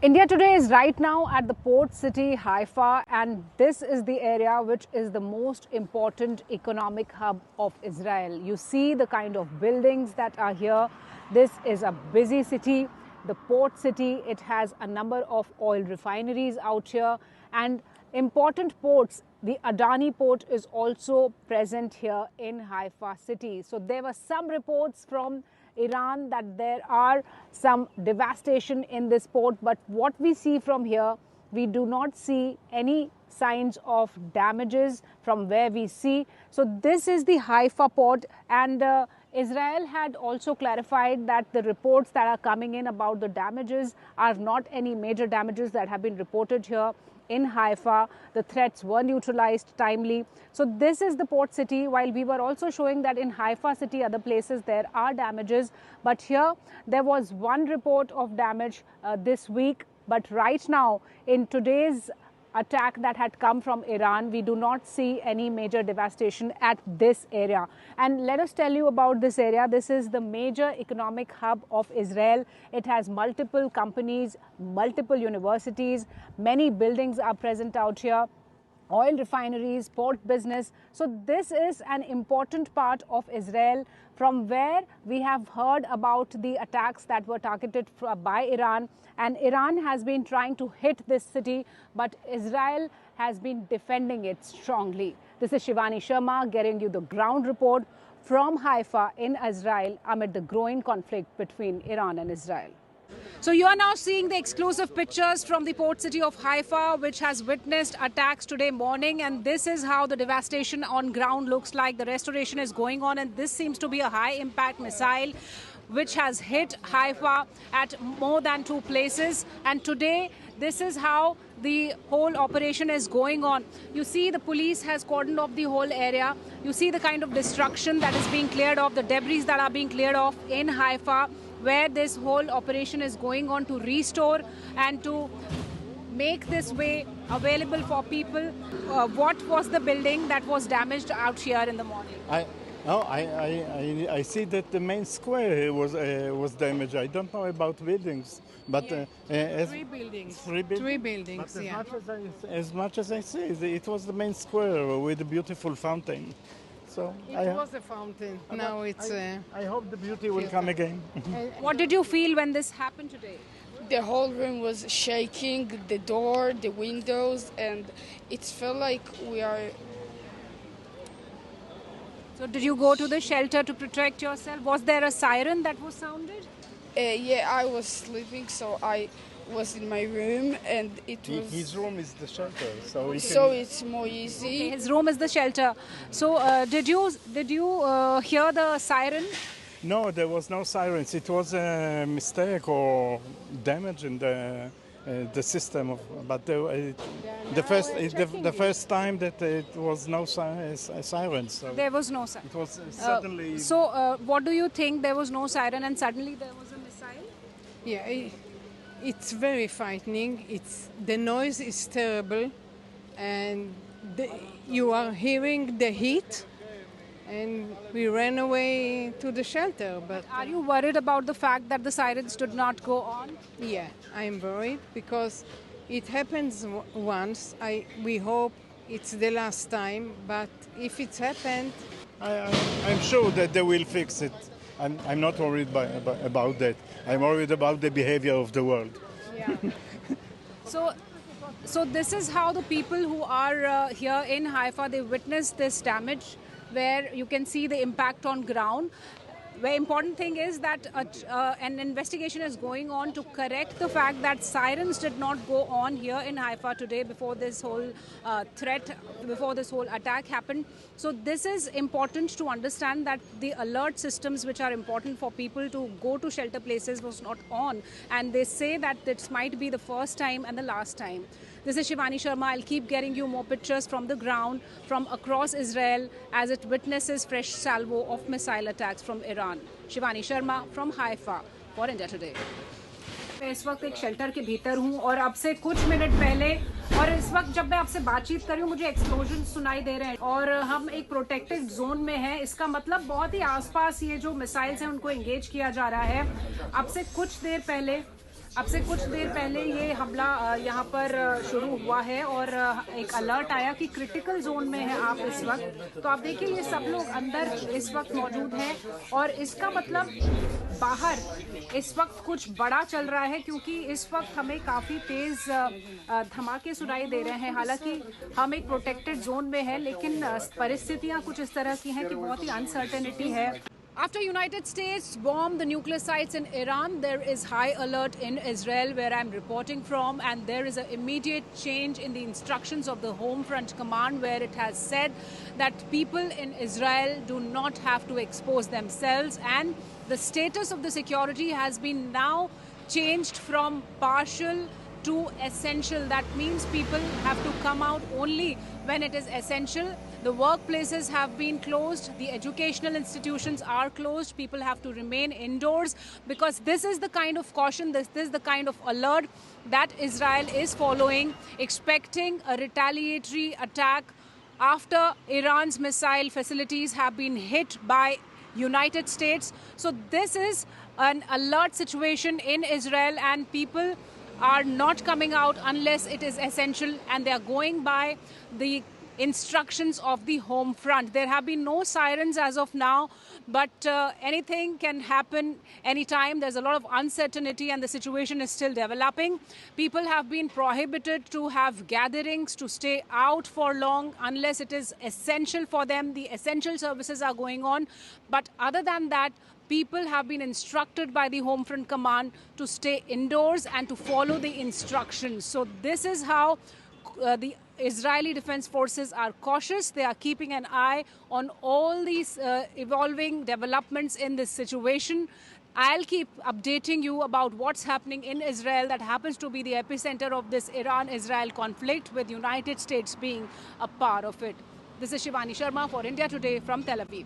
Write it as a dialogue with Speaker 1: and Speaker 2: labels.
Speaker 1: India today is right now at the port city Haifa, and this is the area which is the most important economic hub of Israel. You see the kind of buildings that are here. This is a busy city, the port city. It has a number of oil refineries out here and important ports. The Adani port is also present here in Haifa city. So there were some reports from Iran that there are some devastation in this port, but what we see from here, we do not see any signs of damages from where we see. So this is the Haifa port, and Israel had also clarified that the reports that are coming in about the damages are not any major damages that have been reported here in Haifa. The threats were neutralized timely. So this is the port city, while we were also showing that in Haifa city, other places there are damages. But here there was one report of damage this week. But right now, in today's attack that had come from Iran, we do not see any major devastation at this area. And let us tell you about this area. This is the major economic hub of Israel. It has multiple companies, multiple universities, many buildings are present out here, oil refineries, port business. So this is an important part of Israel from where we have heard about the attacks that were targeted by Iran, and Iran has been trying to hit this city, but Israel has been defending it strongly. This is Shivani Sharma getting you the ground report from Haifa in Israel amid the growing conflict between Iran and Israel. So you are now seeing the exclusive pictures from the port city of Haifa, which has witnessed attacks today morning, and this is how the devastation on ground looks like. The restoration is going on, and this seems to be a high impact missile which has hit Haifa at more than 2 places. And today this is how the whole operation is going on. You see the police has cordoned off the whole area. You see the kind of destruction that is being cleared off, the debris that are being cleared off in Haifa, where this whole operation is going on to restore and to make this way available for people. What was the building that was damaged out here in the morning?
Speaker 2: I see that the main square was damaged. I don't know about buildings, but
Speaker 3: Three buildings.
Speaker 2: Three
Speaker 3: buildings,
Speaker 2: but
Speaker 3: yeah.
Speaker 2: as much as I see, it was the main square with a beautiful fountain. So
Speaker 3: It was a fountain. Now it's
Speaker 2: I hope the beauty will come again.
Speaker 1: What did you feel when this happened today?
Speaker 4: The whole room was shaking, the door, the windows, and it felt like we are...
Speaker 1: So did you go to the shelter to protect yourself? Was there a siren that was sounded?
Speaker 4: yeah, I was sleeping, so I was in my room, and it was...
Speaker 2: His room is the shelter, so
Speaker 4: So it's more easy.
Speaker 1: Okay, his room is the shelter. So did you hear the siren?
Speaker 2: No, there was no sirens. It was a mistake or damage in the system. But the first time that it was no sirens. So
Speaker 1: There was no siren.
Speaker 2: it was suddenly.
Speaker 1: What do you think? There was no siren and suddenly there was a missile?
Speaker 3: yeah. It's very frightening. The noise is terrible, and you are hearing the heat. And we ran away to the shelter. But
Speaker 1: Are you worried about the fact that the sirens did not go on?
Speaker 3: yeah, I'm worried because it happens once. We hope it's the last time. But if it's happened,
Speaker 2: I'm sure that they will fix it. I'm not worried about that. I'm worried about the behavior of the world.
Speaker 1: Yeah. So this is how the people who are here in Haifa, they witnessed this damage, where you can see the impact on ground. The important thing is that an investigation is going on to correct the fact that sirens did not go on here in Haifa today before this whole before this whole attack happened. So this is important to understand, that the alert systems which are important for people to go to shelter places was not on. And they say that this might be the first time and the last time. This is Shivani Sharma. I'll keep getting you more pictures from the ground, from across Israel, as it witnesses fresh salvo of missile attacks from Iran. Shivani Sharma from Haifa for India Today. मैं इस वक्त एक shelter के भीतर हूँ, और अब से कुछ मिनट पहले, और इस वक्त जब मैं आपसे बातचीत कर रही हूँ, मुझे एक्सप्लोजन सुनाई दे रहे हैं, और हम एक प्रोटेक्टेड जोन में हैं. इसका मतलब बहुत ही आसपास ये जो मिसाइल्स हैं उनको एंगेज किया जा रहा है. अब से कुछ देर पहले अब से कुछ देर पहले ये हमला यहाँ पर शुरू हुआ है और एक अलर्ट आया कि क्रिटिकल जोन में है आप इस वक्त। तो आप देखिए ये सब लोग अंदर इस वक्त मौजूद हैं और इसका मतलब बाहर इस वक्त कुछ बड़ा चल रहा है, क्योंकि इस वक्त हमें काफ़ी तेज़ धमाके सुनाई दे रहे हैं। हालांकि हम एक प्रोटेक्टेड जोन में हैं, लेकिन परिस्थितियाँ कुछ इस तरह की हैं कि बहुत ही अनसर्टेनिटी है। After United States bombed the nuclear sites in Iran, there is high alert in Israel, where I'm reporting from, and there is an immediate change in the instructions of the Home Front Command, where it has said that people in Israel do not have to expose themselves, and the status of the security has been now changed from partial to essential. That means people have to come out only when it is essential. The workplaces have been closed, the educational institutions are closed, people have to remain indoors, because this is the kind of caution, this is the kind of alert that Israel is following, expecting a retaliatory attack after Iran's missile facilities have been hit by United States. So this is an alert situation in Israel, and people are not coming out unless it is essential, and they are going by the instructions of the home front. There have been no sirens as of now, but anything can happen anytime. There's a lot of uncertainty and the situation is still developing. People have been prohibited to have gatherings, to stay out for long unless it is essential for them. The essential services are going on, but other than that, people have been instructed by the Home Front Command to stay indoors and to follow the instructions. So this is how the Israeli Defense Forces are cautious. They are keeping an eye on all these evolving developments in this situation. I'll keep updating you about what's happening in Israel. That happens to be the epicenter of this Iran-Israel conflict, with United States being a part of it. This is Shivani Sharma for India Today from Tel Aviv.